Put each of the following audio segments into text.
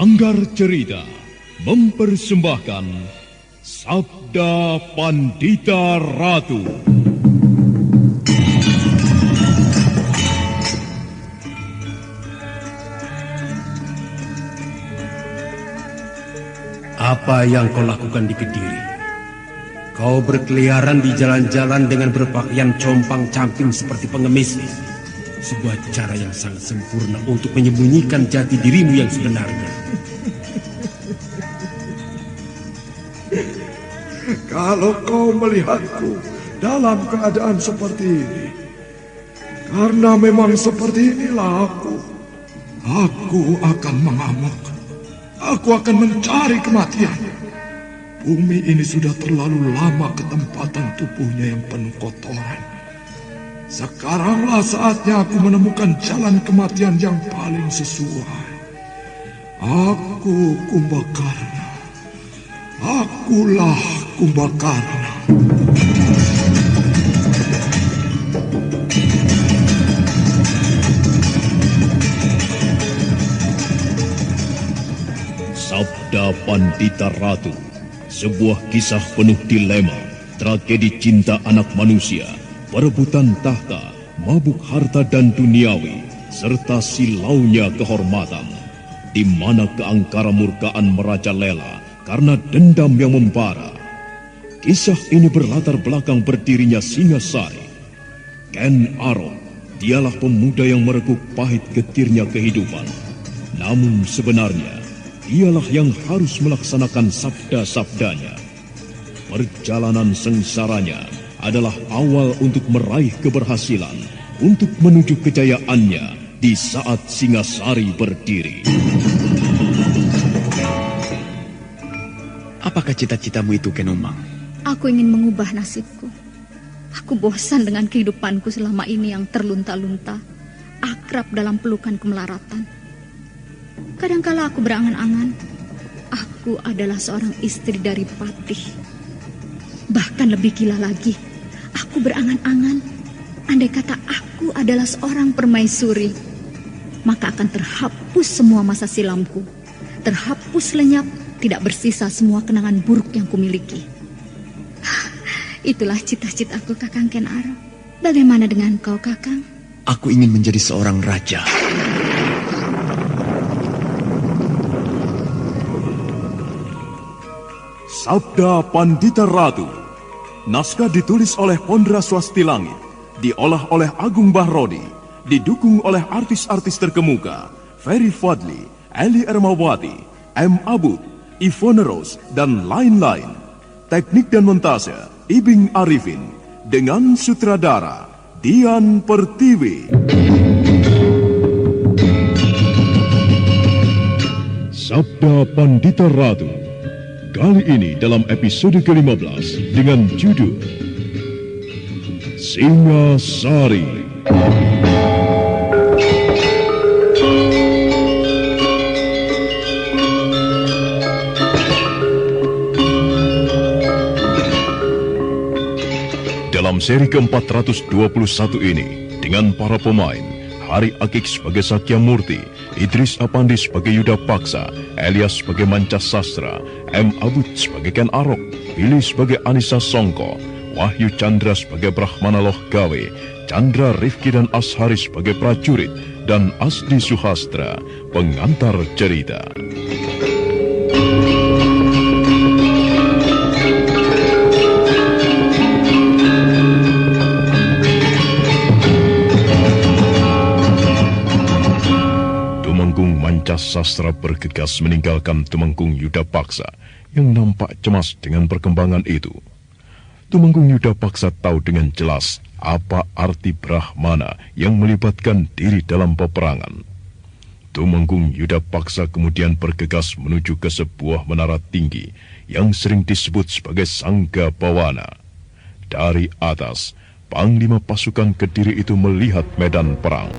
Sanggar Cerita mempersembahkan Sabda Pandita Ratu. Apa yang kau lakukan di Kediri? Kau berkeliaran di jalan-jalan dengan berpakaian compang-camping seperti pengemis. Sebuah cara yang sangat sempurna untuk menyembunyikan jati dirimu yang sebenarnya. Kalau kau melihatku dalam keadaan seperti ini, karena memang seperti inilah aku akan mengamuk. Aku akan mencari kematian. Bumi ini sudah terlalu lama ketempatan tubuhnya yang penuh kotoran. Sekaranglah saatnya aku menemukan jalan kematian yang paling sesuai. Aku Kumbakarna. Akulah Kumbakarna. Sabda Pandita Ratu, sebuah kisah penuh dilema, tragedi cinta anak manusia, perebutan tahta, mabuk harta dan duniawi, serta silaunya kehormatan, di mana keangkara murkaan merajalela karena dendam yang membara. Kisah ini berlatar belakang berdirinya Singasari. Ken Arok, dialah pemuda yang merekuk pahit getirnya kehidupan. Namun sebenarnya, dialah yang harus melaksanakan sabda-sabdanya. Perjalanan sengsaranya adalah awal untuk meraih keberhasilan, untuk menuju kejayaannya di saat Singasari berdiri. Apakah cita-citamu itu, Ken Umang? Aku ingin mengubah nasibku. Aku bosan dengan kehidupanku selama ini yang terlunta-lunta, akrab dalam pelukan kemelaratan. Kadangkala aku berangan-angan, aku adalah seorang istri dari Patih. Bahkan lebih gila lagi, aku berangan-angan, andai kata aku adalah seorang permaisuri, maka akan terhapus semua masa silamku, terhapus lenyap, tidak bersisa semua kenangan buruk yang kumiliki. Itulah cita-citaku, Kakang Ken Arok. Bagaimana dengan kau, Kakang? Aku ingin menjadi seorang raja. Sabda Pandita Ratu. Naskah ditulis oleh Pondra Swasti Langit, diolah oleh Agung Bahrodi, didukung oleh artis-artis terkemuka Ferry Fadli, Eli Ermawati, M. Abud, Ivone Rose, dan lain-lain. Teknik dan montase Ibing Arifin, dengan sutradara Dian Pertiwi. Sabda Pandita Ratu. Kali ini dalam episode ke-15 dengan judul Singasari. Dalam seri ke-421 ini, dengan para pemain Hari Akik sebagai Satya Murti, Idris Apandi sebagai Yuda Paksa, Elias sebagai Manca Sastra, M. Abud sebagai Ken Arok, Billy sebagai Anissa Songko, Wahyu Chandra sebagai Brahmana Loh Gawe, Chandra Rifki dan Ashari sebagai prajurit, dan Asdi Suhastra, pengantar cerita. Manca Sastra bergegas meninggalkan Tumenggung Yuda Paksa yang nampak cemas dengan perkembangan itu. Tumenggung Yuda Paksa tahu dengan jelas apa arti Brahmana yang melibatkan diri dalam peperangan. Tumenggung Yuda Paksa kemudian bergegas menuju ke sebuah menara tinggi yang sering disebut sebagai Sangga Bawana. Dari atas, Panglima pasukan Kediri itu melihat medan perang.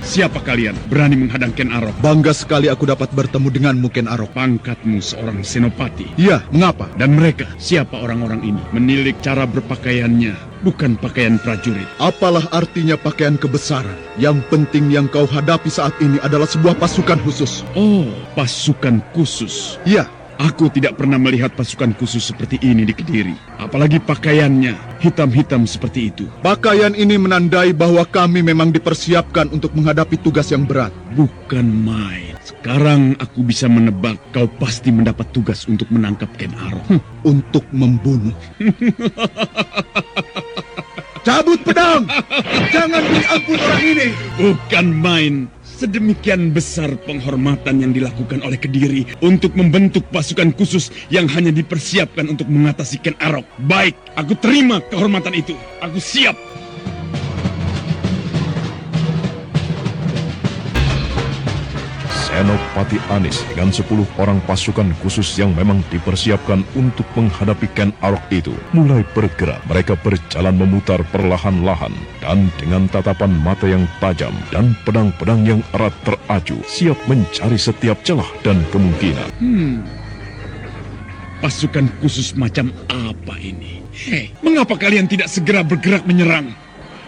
Siapa kalian berani menghadang Ken Arok? Bangga sekali aku dapat bertemu denganmu, Ken Arok. Pangkatmu seorang senopati. Iya, mengapa? Dan mereka, siapa orang-orang ini? Menilik cara berpakaiannya, bukan pakaian prajurit. Apalah artinya pakaian kebesaran? Yang penting yang kau hadapi saat ini adalah sebuah pasukan khusus. Oh, pasukan khusus. Iya, Aku tidak pernah melihat pasukan khusus seperti ini di Kediri. Apalagi pakaiannya hitam-hitam seperti itu. pakaian ini menandai bahwa kami memang dipersiapkan untuk menghadapi tugas yang berat. Bukan main. Sekarang aku bisa menebak kau pasti mendapat tugas untuk menangkap Ken Arok. Untuk membunuh. Cabut pedang! Jangan beri ampun orang ini! Bukan main. Sedemikian besar penghormatan yang dilakukan oleh Kediri untuk membentuk pasukan khusus yang hanya dipersiapkan untuk mengatasi Ken Arok. Baik, aku terima kehormatan itu. Aku siap. Senopati Anis dengan 10 orang pasukan khusus yang memang dipersiapkan untuk menghadapi Ken Arok itu mulai bergerak. Mereka berjalan memutar perlahan-lahan dan dengan tatapan mata yang tajam dan pedang-pedang yang erat teracu, siap mencari setiap celah dan kemungkinan. Pasukan khusus macam apa ini? Hei, mengapa kalian tidak segera bergerak menyerang?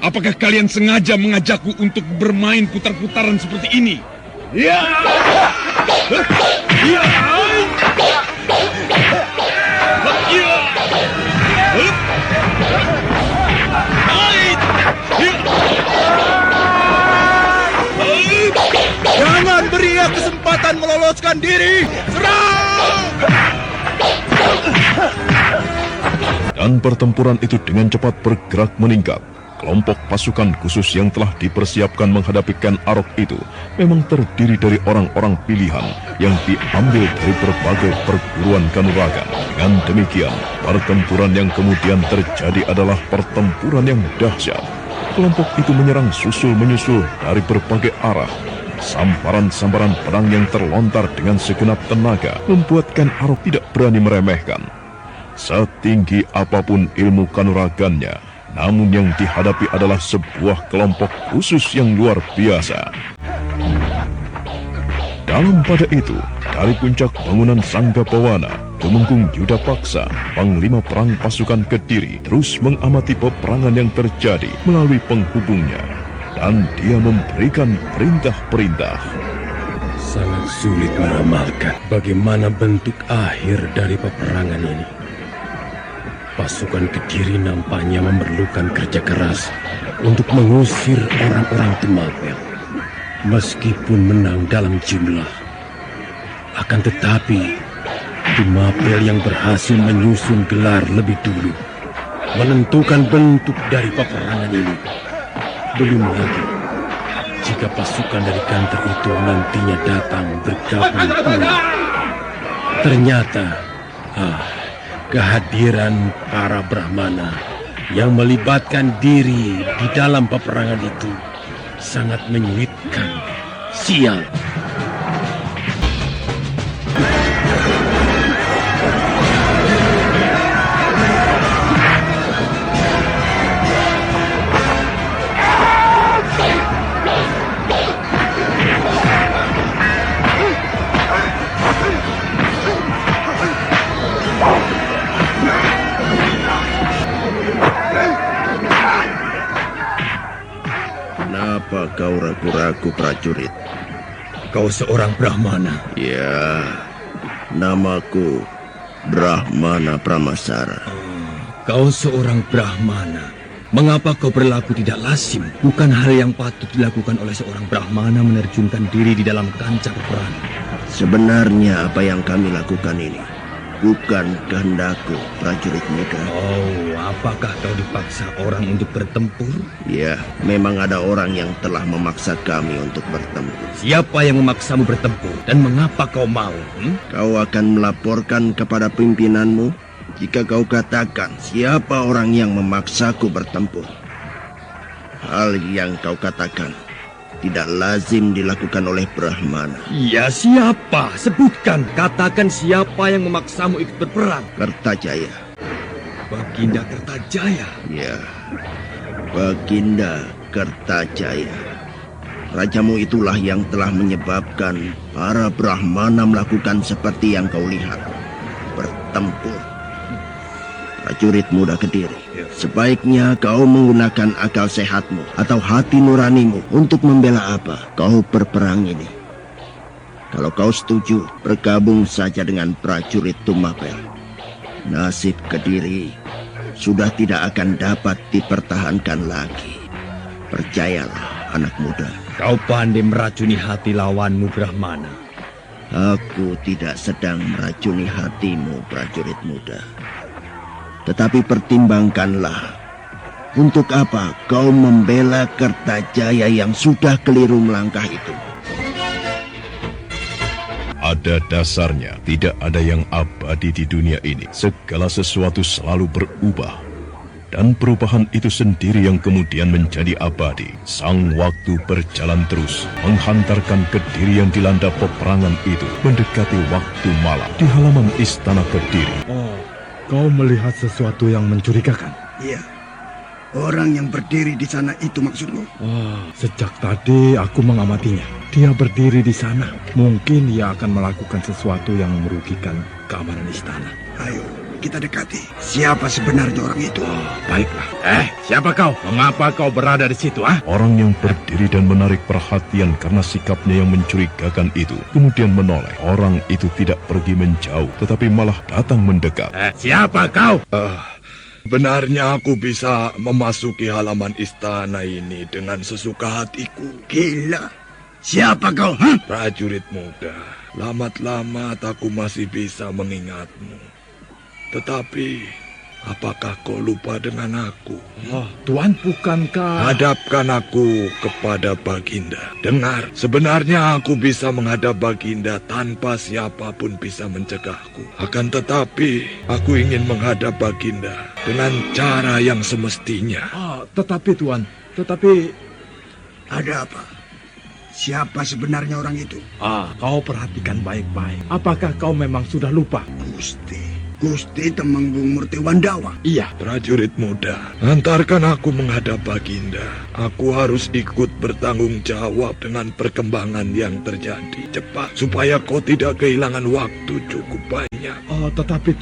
Apakah kalian sengaja mengajakku untuk bermain putar-putaran seperti ini? Ya! Ya! Jangan beri ia kesempatan meloloskan diri! Serang! Dan pertempuran itu dengan cepat bergerak meningkat. Kelompok pasukan khusus yang telah dipersiapkan menghadapi Ken Arok itu memang terdiri dari orang-orang pilihan yang diambil dari berbagai perguruan kanuragan. Dengan demikian, pertempuran yang kemudian terjadi adalah pertempuran yang dahsyat. Kelompok itu menyerang susul-menyusul dari berbagai arah. Sambaran-sambaran pedang yang terlontar dengan segenap tenaga membuat Ken Arok tidak berani meremehkan. Setinggi apapun ilmu kanuragannya, namun yang dihadapi adalah sebuah kelompok khusus yang luar biasa. Dalam pada itu, dari puncak bangunan Sanggabawana, Tumenggung Yudapaksa, Panglima Perang Pasukan Kediri, terus mengamati peperangan yang terjadi melalui penghubungnya. Dan dia memberikan perintah-perintah. Sangat sulit meramalkan bagaimana bentuk akhir dari peperangan ini. Pasukan Kediri nampaknya memerlukan kerja keras untuk mengusir orang-orang Temapel. Meskipun menang dalam jumlah, akan tetapi Temapel yang berhasil menyusun gelar lebih dulu menentukan bentuk dari peperangan ini. Belum lagi jika pasukan dari kantor itu nantinya datang bergabung pula. Ternyata kehadiran para Brahmana yang melibatkan diri di dalam peperangan itu sangat menyulitkan. Sial. Kenapa kau ragu-ragu, prajurit? Kau seorang Brahmana. Ya, namaku Brahmana Pramasara. Kau seorang Brahmana. Mengapa kau berlaku tidak lazim? Bukan hal yang patut dilakukan oleh seorang Brahmana menerjunkan diri di dalam kancah peperangan. Sebenarnya apa yang kami lakukan ini bukan kehendakku, prajurit muda. Oh, apakah kau dipaksa orang untuk bertempur? Ya, memang ada orang yang telah memaksa kami untuk bertempur. Siapa yang memaksamu bertempur dan mengapa kau mau? Kau akan melaporkan kepada pimpinanmu jika kau katakan siapa orang yang memaksaku bertempur. Hal yang kau katakan tidak lazim dilakukan oleh Brahmana. Ya, siapa? Sebutkan. Katakan siapa yang memaksamu ikut berperang. Kertajaya. Baginda Kertajaya. Ya, Baginda Kertajaya. Rajamu itulah yang telah menyebabkan para Brahmana melakukan seperti yang kau lihat. Bertempur. prajurit muda Kediri. Sebaiknya kau menggunakan akal sehatmu atau hati nuranimu untuk membela apa kau berperang ini. Kalau kau setuju, bergabung saja dengan prajurit Tumapel. Nasib Kediri sudah tidak akan dapat dipertahankan lagi. Percayalah, anak muda. Kau pandai meracuni hati lawanmu, Brahmana. Aku tidak sedang meracuni hatimu, prajurit muda. Tetapi pertimbangkanlah, untuk apa kau membela Kertajaya yang sudah keliru melangkah itu? Ada dasarnya, tidak ada yang abadi di dunia ini. Segala sesuatu selalu berubah. Dan perubahan itu sendiri yang kemudian menjadi abadi. Sang waktu berjalan terus, menghantarkan Kediri yang dilanda peperangan itu mendekati waktu malam di halaman istana Kediri. Oh, kau melihat sesuatu yang mencurigakan? Iya. Orang yang berdiri di sana itu maksudmu? Sejak tadi aku mengamatinya. Dia berdiri di sana. Mungkin dia akan melakukan sesuatu yang merugikan keamanan istana. Ayo, kita dekati. Siapa sebenarnya orang itu? Baiklah. Siapa kau? Mengapa kau berada di situ, Orang yang berdiri dan menarik perhatian karena sikapnya yang mencurigakan itu kemudian menoleh. Orang itu tidak pergi menjauh, tetapi malah datang mendekat. Siapa kau? Benarnya aku bisa memasuki halaman istana ini dengan sesuka hatiku. Gila. Siapa kau? Prajurit muda, lamat-lamat aku masih bisa mengingatmu. Tetapi, apakah kau lupa dengan aku? Tuan, bukankah... Hadapkan aku kepada Baginda. Dengar, sebenarnya aku bisa menghadap Baginda tanpa siapapun bisa mencegahku. Akan tetapi, aku ingin menghadap Baginda dengan cara yang semestinya. Tetapi Tuan, Ada apa? Siapa sebenarnya orang itu? Kau perhatikan baik-baik. Apakah kau memang sudah lupa? Gusti Temenggung Murtiwandawa. Iya, prajurit muda. Antarkan aku menghadap Baginda. Aku harus ikut bertanggung jawab dengan perkembangan yang terjadi. Cepat, supaya kau tidak kehilangan waktu cukup banyak. Tetapi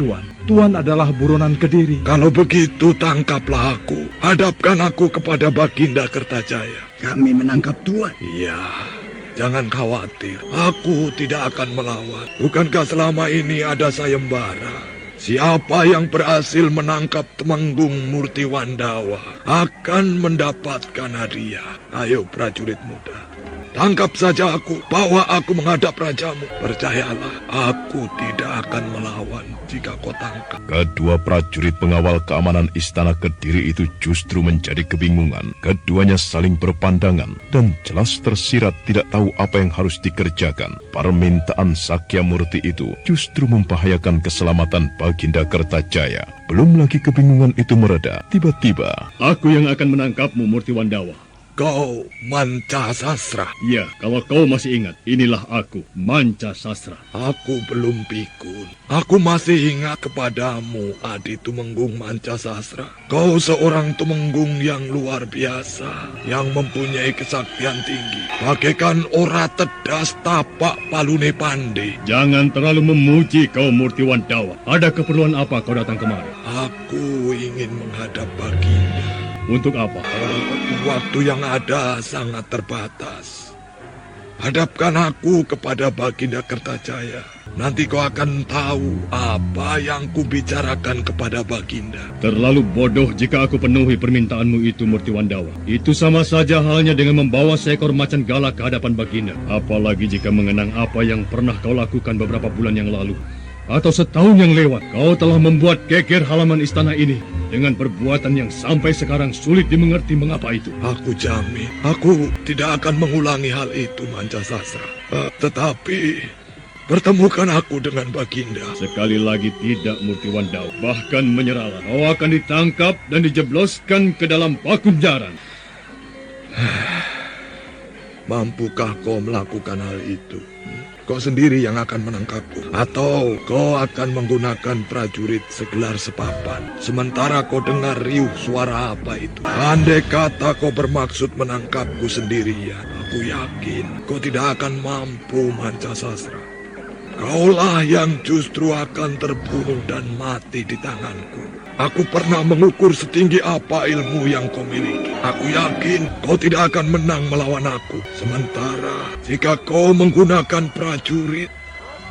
Tuan adalah buronan Kediri. Kalau begitu, tangkaplah aku. Hadapkan aku kepada Baginda Kertajaya. Kami menangkap Tuan. Iya. Jangan khawatir, aku tidak akan melawan. Bukankah selama ini ada sayembara? Siapa yang berhasil menangkap Temenggung Murtiwandawa akan mendapatkan hadiah. Ayo prajurit muda, tangkap saja aku, bawa aku menghadap rajamu. Percayalah, aku tidak akan melawan jika kau tangkap. Kedua prajurit pengawal keamanan istana Kediri itu justru menjadi kebingungan. Keduanya saling berpandangan dan jelas tersirat tidak tahu apa yang harus dikerjakan. Permintaan Sakyamurti itu justru membahayakan keselamatan Baginda Kertajaya. Belum lagi kebingungan itu mereda, tiba-tiba... Aku yang akan menangkapmu, Murtiwandawa. Kau Manca Sasra. Ya, kalau kau masih ingat, inilah aku, Manca Sasra. Aku belum pikun. Aku masih ingat kepadamu, Adi Tumenggung Manca Sasra. Kau seorang tumenggung yang luar biasa, yang mempunyai kesaktian tinggi. Bagaikan ora tedas tapak palune pande. Jangan terlalu memuji kau, Murtiwandawa. Ada keperluan apa kau datang kemari? Aku ingin menghadap Baginda. Untuk apa? Waktu yang ada sangat terbatas. Hadapkan aku kepada Baginda Kertajaya. Nanti kau akan tahu apa yang kubicarakan kepada Baginda. Terlalu bodoh jika aku penuhi permintaanmu itu, Murtiwandawa. Itu sama saja halnya dengan membawa seekor macan galak ke hadapan Baginda. Apalagi jika mengenang apa yang pernah kau lakukan beberapa bulan yang lalu. Atau setahun yang lewat, kau telah membuat geger halaman istana ini dengan perbuatan yang sampai sekarang sulit dimengerti mengapa itu. Aku jamin, aku tidak akan mengulangi hal itu, Manca Sasra. Tetapi, pertemukan aku dengan Baginda. Sekali lagi tidak, Murtiwandawa. Bahkan menyerahlah. Kau akan ditangkap dan dijebloskan ke dalam pakunjaran. Mampukah kau melakukan hal itu? Kau sendiri yang akan menangkapku. Atau kau akan menggunakan prajurit segelar sepapan. Sementara kau dengar riuh suara apa itu. Andai kata kau bermaksud menangkapku sendirian, aku yakin kau tidak akan mampu, Manca Sasra. Kaulah yang justru akan terbunuh dan mati di tanganku. Aku pernah mengukur setinggi apa ilmu yang kau miliki. Aku yakin kau tidak akan menang melawan aku. Sementara jika kau menggunakan prajurit,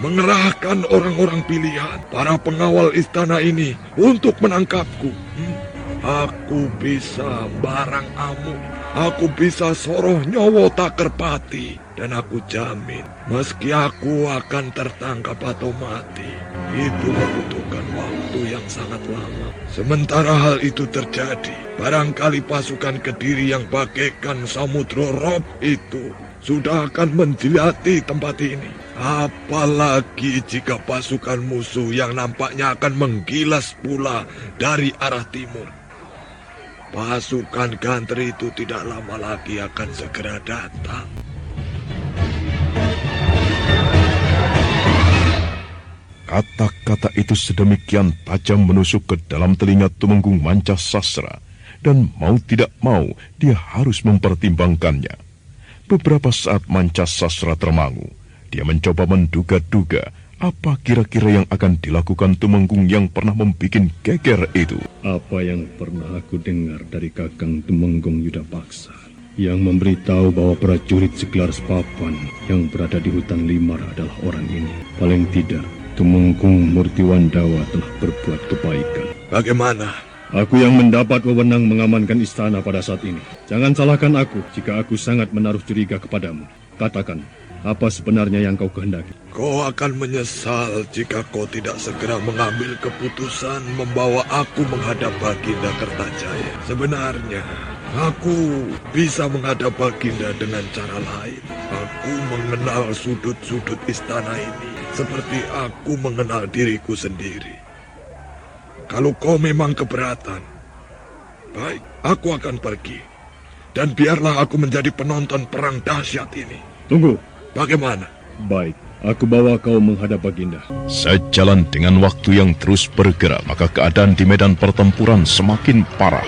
mengerahkan orang-orang pilihan, para pengawal istana ini untuk menangkapku, aku bisa barang amuk. Aku bisa soroh nyowo tak kerpati. Dan aku jamin, meski aku akan tertangkap atau mati, itu membutuhkan waktu yang sangat lama. Sementara hal itu terjadi, barangkali pasukan Kediri yang bagaikan Samudra Rob itu sudah akan menjilati tempat ini. Apalagi jika pasukan musuh yang nampaknya akan menggilas pula dari arah timur. Pasukan Gantri itu tidak lama lagi akan segera datang. Kata-kata itu sedemikian tajam menusuk ke dalam telinga Tumenggung Mancasastra, dan mau tidak mau dia harus mempertimbangkannya. Beberapa saat Mancasastra termangu. Dia mencoba menduga-duga apa kira-kira yang akan dilakukan Tumenggung yang pernah membuat geger itu. Apa yang pernah aku dengar dari Kakang Tumenggung Yudapaksa yang memberitahu bahwa prajurit segelar Sepapan yang berada di hutan Limar adalah orang ini. Paling tidak, Tumenggung Murtiwandawa telah berbuat kebaikan. Bagaimana? Aku yang mendapat wewenang mengamankan istana pada saat ini. Jangan salahkan aku jika aku sangat menaruh curiga kepadamu. Katakan, apa sebenarnya yang kau kehendaki? Kau akan menyesal jika kau tidak segera mengambil keputusan membawa aku menghadap Baginda Kertajaya. Sebenarnya, aku bisa menghadap Baginda dengan cara lain. Aku mengenal sudut-sudut istana ini seperti aku mengenal diriku sendiri. Kalau kau memang keberatan, baik, aku akan pergi. Dan biarlah aku menjadi penonton perang dahsyat ini. Tunggu. Bagaimana? Baik, aku bawa kau menghadap Baginda. Sejalan dengan waktu yang terus bergerak, maka keadaan di medan pertempuran semakin parah.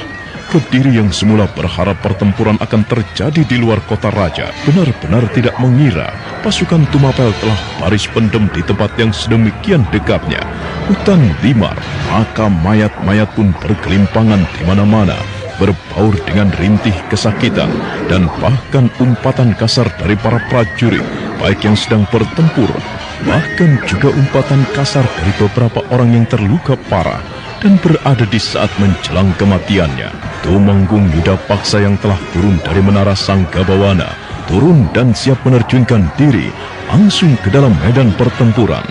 Kediri yang semula berharap pertempuran akan terjadi di luar kota raja, benar-benar tidak mengira pasukan Tumapel telah baris pendem di tempat yang sedemikian dekatnya. Hutan Limar, maka mayat-mayat pun bergelimpangan di mana-mana, berbaur dengan rintih kesakitan dan bahkan umpatan kasar dari para prajurit, baik yang sedang bertempur, bahkan juga umpatan kasar dari beberapa orang yang terluka parah dan berada di saat menjelang kematiannya. Tumenggung Yudapaksa yang telah turun dari menara Sanggabawana, turun dan siap menerjunkan diri langsung ke dalam medan pertempuran.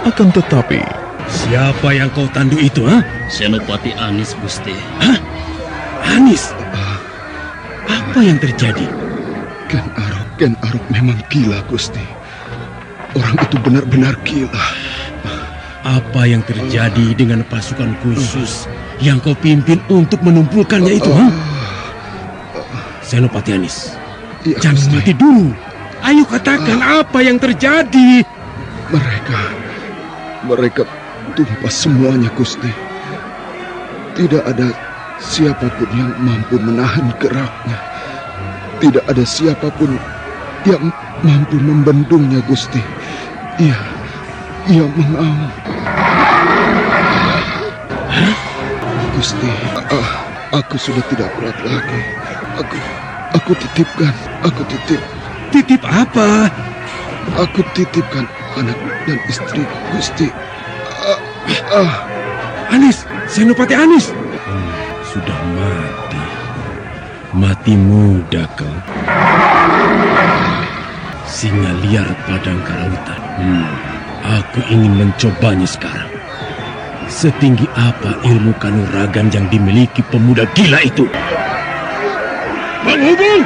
Akan tetapi, siapa yang kau tandu itu, ha? Senopati Anis, Gusti. Hah? Anis? Apa yang terjadi? Ken Arok memang gila, Gusti. Orang itu benar-benar gila. Apa yang terjadi dengan pasukan khusus yang kau pimpin untuk menumpulkannya itu, ha? Senopati Anis, ya, jangan Gusti. mati dulu. Ayo katakan apa yang terjadi. Mereka tumpah semuanya, Gusti. Tidak ada siapapun yang mampu menahan geraknya. Tidak ada siapapun yang mampu membendungnya, Gusti. Ia mengamuk. Gusti, aku sudah tidak kuat lagi. Aku titip. Titip apa? Aku titipkan anak dan istri, Gusti. Anis, Senopati Anis. Sudah mati. Mati muda kau. Singa liar padang karautan. Aku ingin mencobanya sekarang. Setinggi apa ilmu kanuragan yang dimiliki pemuda gila itu? Penghubung!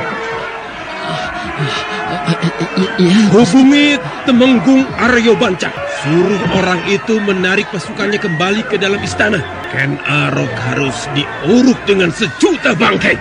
Hubungi Temenggung Aryo Bancak. Suruh orang itu menarik pasukannya kembali ke dalam istana. Ken Arok harus diuruk dengan sejuta bangkai.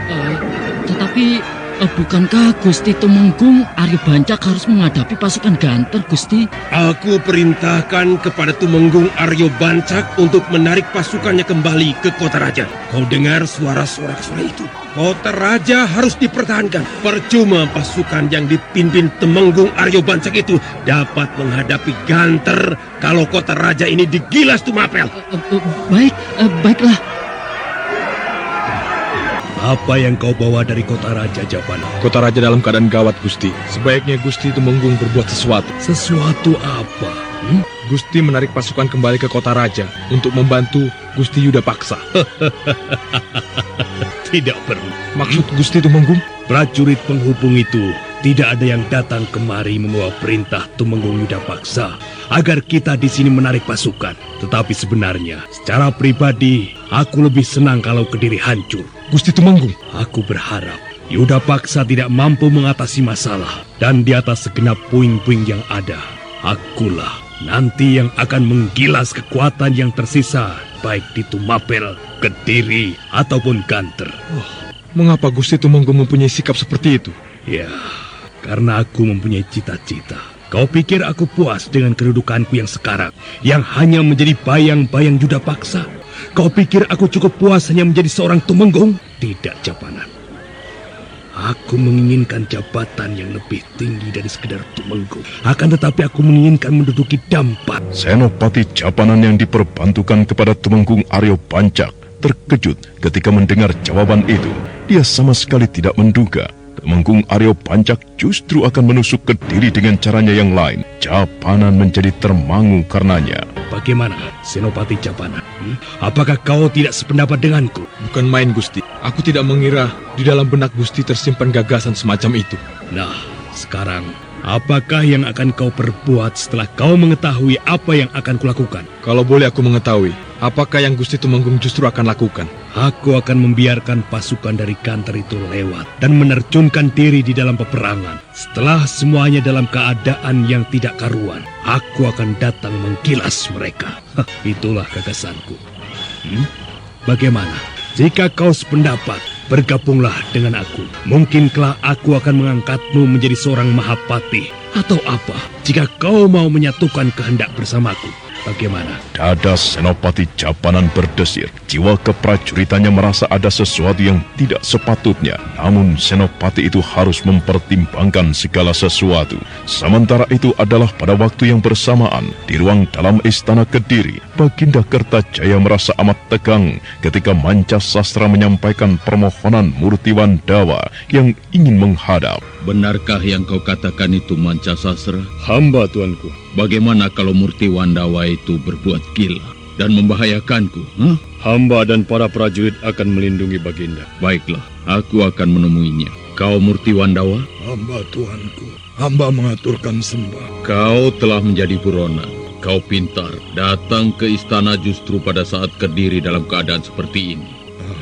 Tetapi Bukankah Gusti Tumenggung Aryo Bancak harus menghadapi pasukan Ganter, Gusti? Aku perintahkan kepada Tumenggung Aryo Bancak untuk menarik pasukannya kembali ke Kota Raja. Kau dengar suara sorak-sorai itu? Kota Raja harus dipertahankan. Percuma pasukan yang dipimpin Tumenggung Aryo Bancak itu dapat menghadapi Ganter kalau Kota Raja ini digilas Tumapel. Baiklah. Apa yang kau bawa dari Kota Raja, Japana? Kota Raja dalam keadaan gawat, Gusti. Sebaiknya Gusti Tumenggung berbuat sesuatu. Sesuatu apa? Gusti menarik pasukan kembali ke Kota Raja untuk membantu Gusti Yuda Paksa. Tidak perlu. Maksud Gusti Tumenggung? Prajurit penghubung itu tidak ada yang datang kemari membawa perintah Tumenggung Yuda Paksa agar kita di sini menarik pasukan. Tetapi sebenarnya, secara pribadi, aku lebih senang kalau Kediri hancur. Gusti Tumenggung, aku berharap Yuda Paksa tidak mampu mengatasi masalah, dan di atas segenap puing-puing yang ada, akulah nanti yang akan menggilas kekuatan yang tersisa, baik di Tumapel, Kediri, ataupun Ganter. Mengapa Gusti Tumenggung mempunyai sikap seperti itu? Ya, karena aku mempunyai cita-cita. Kau pikir aku puas dengan kedudukanku yang sekarang, yang hanya menjadi bayang-bayang Yuda Paksa? Kau pikir aku cukup puas hanya menjadi seorang Tumenggung? Tidak, Japana. Aku menginginkan jabatan yang lebih tinggi dari sekedar Tumenggung. Akan tetapi aku menginginkan menduduki Dampat. Senopati Japanan yang diperbantukan kepada Tumenggung Aryo Bancak terkejut ketika mendengar jawaban itu. Dia sama sekali tidak menduga Tumenggung Aryo Bancak justru akan menusuk Kediri dengan caranya yang lain. Japanan menjadi termangu karenanya. Bagaimana, Senopati Japana? Apakah kau tidak sependapat denganku? Bukan main, Gusti. Aku tidak mengira di dalam benak Gusti tersimpan gagasan semacam itu. Nah, sekarang apakah yang akan kau perbuat setelah kau mengetahui apa yang akan kulakukan? Kalau boleh aku mengetahui, apakah yang Gusti Tumenggung justru akan lakukan? Aku akan membiarkan pasukan dari Ganter itu lewat dan menerjunkan diri di dalam peperangan. Setelah semuanya dalam keadaan yang tidak karuan, aku akan datang menggilas mereka. Itulah gagasanku. Bagaimana? Jika kau sependapat, bergabunglah dengan aku. Mungkin kelak aku akan mengangkatmu menjadi seorang Mahapati. Atau apa, jika kau mau menyatukan kehendak bersamaku. Bagaimana? Dada Senopati Japanan berdesir. Jiwa keprajuritannya merasa ada sesuatu yang tidak sepatutnya. Namun Senopati itu harus mempertimbangkan segala sesuatu. Sementara itu adalah pada waktu yang bersamaan di ruang dalam istana Kediri, Baginda Kertajaya merasa amat tegang ketika Mancasastra menyampaikan permohonan Murtiwandawa yang ingin menghadap. Benarkah yang kau katakan itu, Mancasastra? Hamba, tuanku. Bagaimana kalau Murtiwandawa itu berbuat gila dan membahayakanku? Hamba dan para prajurit akan melindungi Baginda. Baiklah, aku akan menemuinya. Kau Murtiwandawa? Hamba, tuanku. Hamba mengaturkan sembah. Kau telah menjadi buronan. Kau pintar. Datang ke istana justru pada saat Kediri dalam keadaan seperti ini.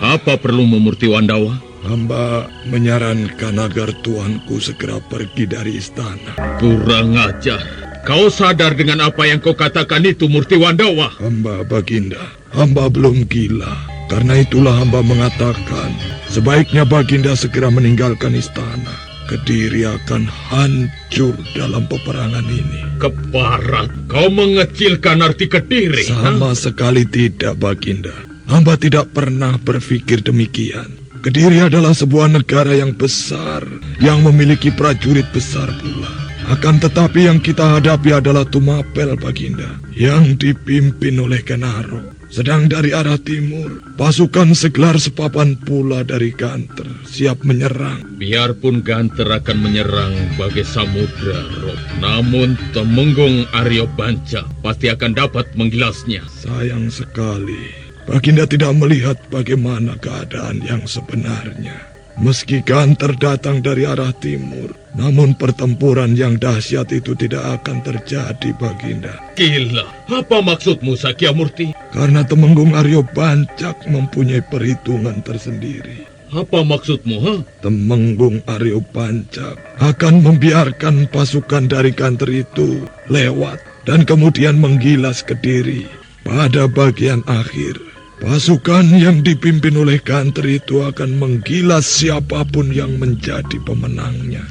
Apa perlu Murtiwandawa? Hamba menyarankan agar tuanku segera pergi dari istana. Kurang ajar. Kau sadar dengan apa yang kau katakan itu, Murtiwandawa? Hamba, Baginda, hamba belum gila. Karena itulah hamba mengatakan, sebaiknya Baginda segera meninggalkan istana. Kediri akan hancur dalam peperangan ini. Keparat, kau mengecilkan arti Kediri. Sama sekali tidak, Baginda. Hamba tidak pernah berpikir demikian. Kediri adalah sebuah negara yang besar, yang memiliki prajurit besar pula. Akan tetapi yang kita hadapi adalah Tumapel, Baginda, yang dipimpin oleh Kenaro. Sedang dari arah timur, pasukan segelar sepapan pula dari Ganter siap menyerang. Biarpun Ganter akan menyerang bagai samudra, Rob, namun Tumenggung Aryo Bancak pasti akan dapat menggilasnya. Sayang sekali, Baginda tidak melihat bagaimana keadaan yang sebenarnya. Meski Ganter datang dari arah timur, namun pertempuran yang dahsyat itu tidak akan terjadi, Baginda. Gila, apa maksudmu, Sakyamurti? Karena Tumenggung Aryo Bancak mempunyai perhitungan tersendiri. Apa maksudmu, Tumenggung Aryo Bancak akan membiarkan pasukan dari Ganter itu lewat dan kemudian menggilas Kediri. Pada bagian akhir, Pasukan yang dipimpin oleh Ganter itu akan menggilas siapapun yang menjadi pemenangnya.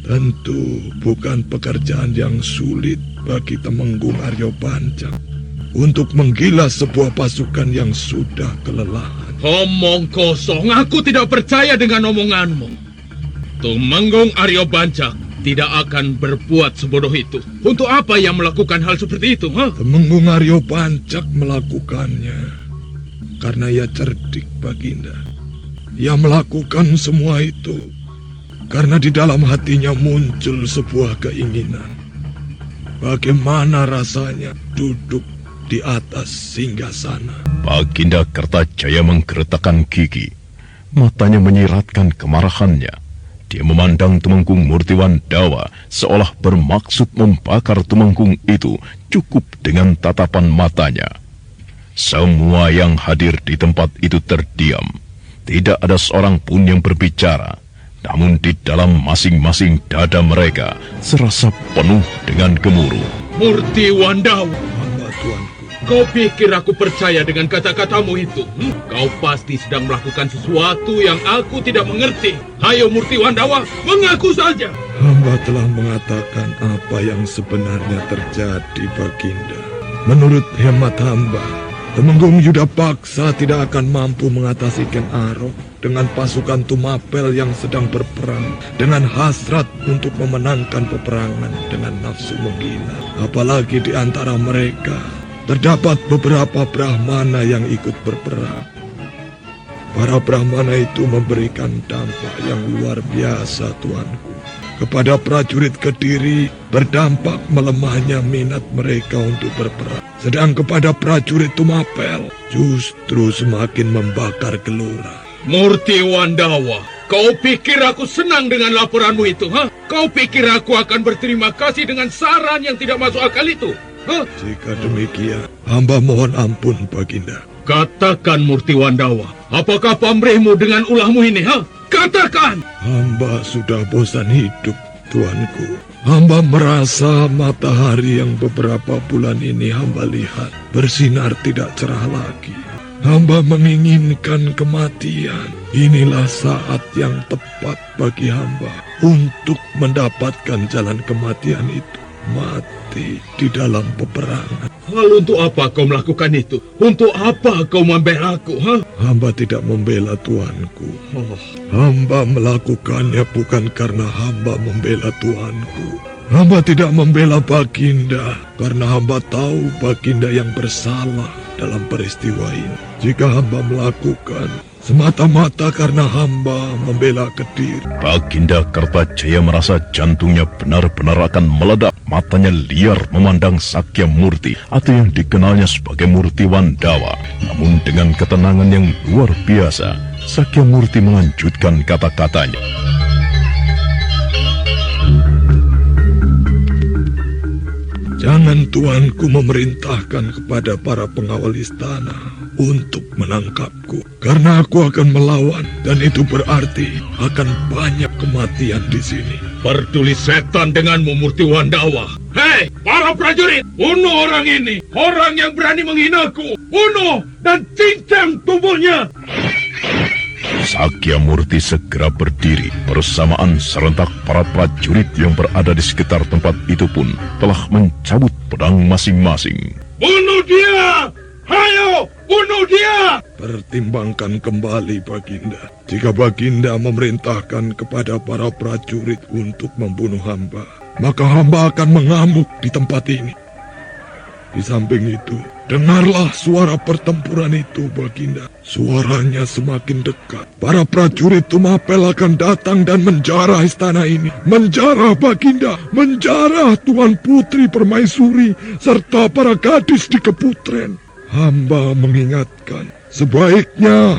Tentu bukan pekerjaan yang sulit bagi Temenggung Aryo Pancak untuk menggilas sebuah pasukan yang sudah kelelahan. Omong kosong, aku tidak percaya dengan omonganmu. Temenggung Aryo Pancak tidak akan berbuat sebodoh itu. Untuk apa ia melakukan hal seperti itu? Temenggung Aryo Pancak melakukannya karena ia cerdik, Baginda. Ia melakukan semua itu karena di dalam hatinya muncul sebuah keinginan. Bagaimana rasanya duduk di atas singgasana? Baginda Kertajaya menggeretakkan gigi. Matanya menyiratkan kemarahannya. Dia memandang Tumenggung Murtiwandawa seolah bermaksud membakar Tumenggung itu cukup dengan tatapan matanya. Semua yang hadir di tempat itu terdiam. Tidak ada seorang pun yang berbicara. Namun di dalam masing-masing dada mereka serasa penuh dengan gemuruh. Murtiwandawa, hamba tuanku. Kau pikir aku percaya dengan kata-katamu itu? Kau pasti sedang melakukan sesuatu yang aku tidak mengerti. Hayo Murtiwandawa, mengaku saja. Hamba telah mengatakan apa yang sebenarnya terjadi, Baginda. Menurut hemat hamba, Temenggung Yudapaksa tidak akan mampu mengatasi Ken Arok dengan pasukan Tumapel yang sedang berperang dengan hasrat untuk memenangkan peperangan dengan nafsu menggila. Apalagi di antara mereka terdapat beberapa Brahmana yang ikut berperang. Para Brahmana itu memberikan dampak yang luar biasa, tuanku. Kepada prajurit Kediri berdampak melemahnya minat mereka untuk berperang. Sedang kepada prajurit Tumapel justru semakin membakar gelora. Murtiwandawa, kau pikir aku senang dengan laporanmu itu? Kau pikir aku akan berterima kasih dengan saran yang tidak masuk akal itu? Jika demikian, hamba mohon ampun, Baginda. Katakan, Murtiwandawa, apakah pamrihmu dengan ulahmu ini? Katakan! Hamba sudah bosan hidup, tuanku. Hamba merasa matahari yang beberapa bulan ini hamba lihat bersinar tidak cerah lagi. Hamba menginginkan kematian. Inilah saat yang tepat bagi hamba untuk mendapatkan jalan kematian itu. Mati di dalam peperangan. Lalu untuk apa kau melakukan itu? Untuk apa kau membela aku? Hamba tidak membela tuanku. Hamba melakukannya bukan karena hamba membela tuanku. Hamba tidak membela Baginda karena hamba tahu Baginda yang bersalah dalam peristiwa ini. Jika hamba melakukan semata-mata karena hamba membela Kediri. Baginda Kertajaya merasa jantungnya benar-benar akan meledak. Matanya liar memandang Sakya Murti atau yang dikenalnya sebagai Murtiwandawa. Namun dengan ketenangan yang luar biasa, Sakya Murti melanjutkan kata-katanya. Jangan tuanku memerintahkan kepada para pengawal istana untuk menangkapku. Karena aku akan melawan dan itu berarti akan banyak kematian di sini. Peduli setan denganmu, Murtiwandawa. Hei, para prajurit, bunuh orang ini. Orang yang berani menghinaku. Bunuh dan cincang tubuhnya. Sakya Murti segera berdiri. Bersamaan serentak para prajurit yang berada di sekitar tempat itu pun telah mencabut pedang masing-masing. Bunuh dia! Hayo, bunuh dia! Pertimbangkan kembali, Baginda. Jika Baginda memerintahkan kepada para prajurit untuk membunuh hamba, maka hamba akan mengamuk di tempat ini. Di samping itu, dengarlah suara pertempuran itu, Baginda. Suaranya semakin dekat. Para prajurit Tumapel akan datang dan menjarah istana ini. Menjarah Baginda, menjarah Tuan Putri Permaisuri, serta para gadis di Keputren. Hamba mengingatkan, sebaiknya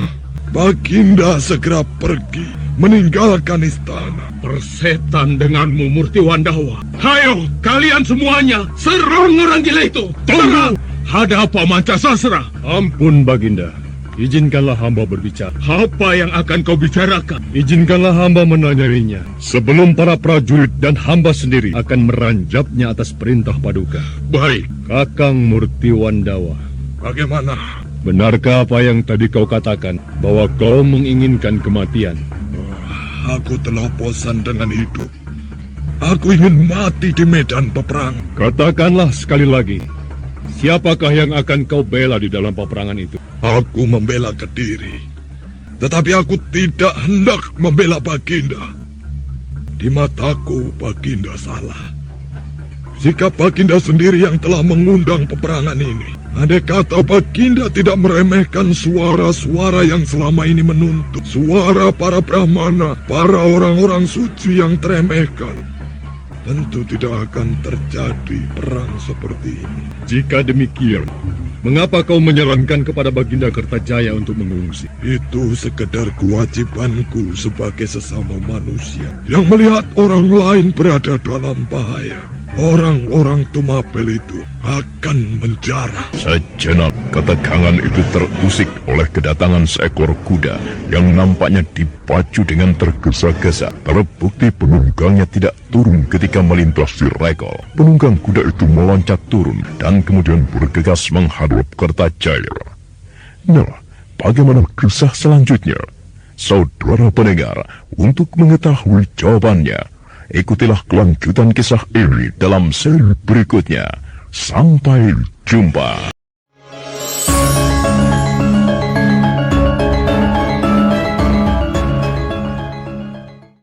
Baginda segera pergi, meninggalkan istana. Persetan denganmu, Murtiwandawa. Hayo, kalian semuanya, serang orang gila itu. Tunggu! Ada apa, Mancasasra? Ampun, Baginda. Izinkanlah hamba berbicara. Apa yang akan kau bicarakan? Izinkanlah hamba menanyainya. Sebelum para prajurit dan hamba sendiri akan meranjapnya atas perintah Paduka. Baik. Kakang Murtiwandawa. Bagaimana? Benarkah apa yang tadi kau katakan, bahwa kau menginginkan kematian? Aku telah bosan dengan hidup. Aku ingin mati di medan peperangan. Katakanlah sekali lagi, siapakah yang akan kau bela di dalam peperangan itu? Aku membela Kediri, tetapi aku tidak hendak membela Baginda. Di mataku, Baginda salah. Sikap Baginda sendiri yang telah mengundang peperangan ini. Andai kata Baginda tidak meremehkan suara-suara yang selama ini menuntut, suara para Brahmana, para orang-orang suci yang teremehkan, tentu tidak akan terjadi perang seperti ini. Jika demikian, mengapa kau menyarankan kepada Baginda Kertajaya untuk mengungsi? Itu sekedar kewajibanku sebagai sesama manusia yang melihat orang lain berada dalam bahaya. Orang-orang Tumapel itu akan menjara. Sejenak ketegangan itu terusik oleh kedatangan seekor kuda yang nampaknya dipacu dengan tergesa-gesa. Terbukti penunggangnya tidak turun ketika melintasi regol. Penunggang kuda itu meloncat turun dan kemudian bergegas menghadap Kertajaya. Nah, bagaimana kisah selanjutnya? Saudara pendengar, untuk mengetahui jawabannya, ikutilah kelanjutan kisah ini dalam seri berikutnya. Sampai jumpa.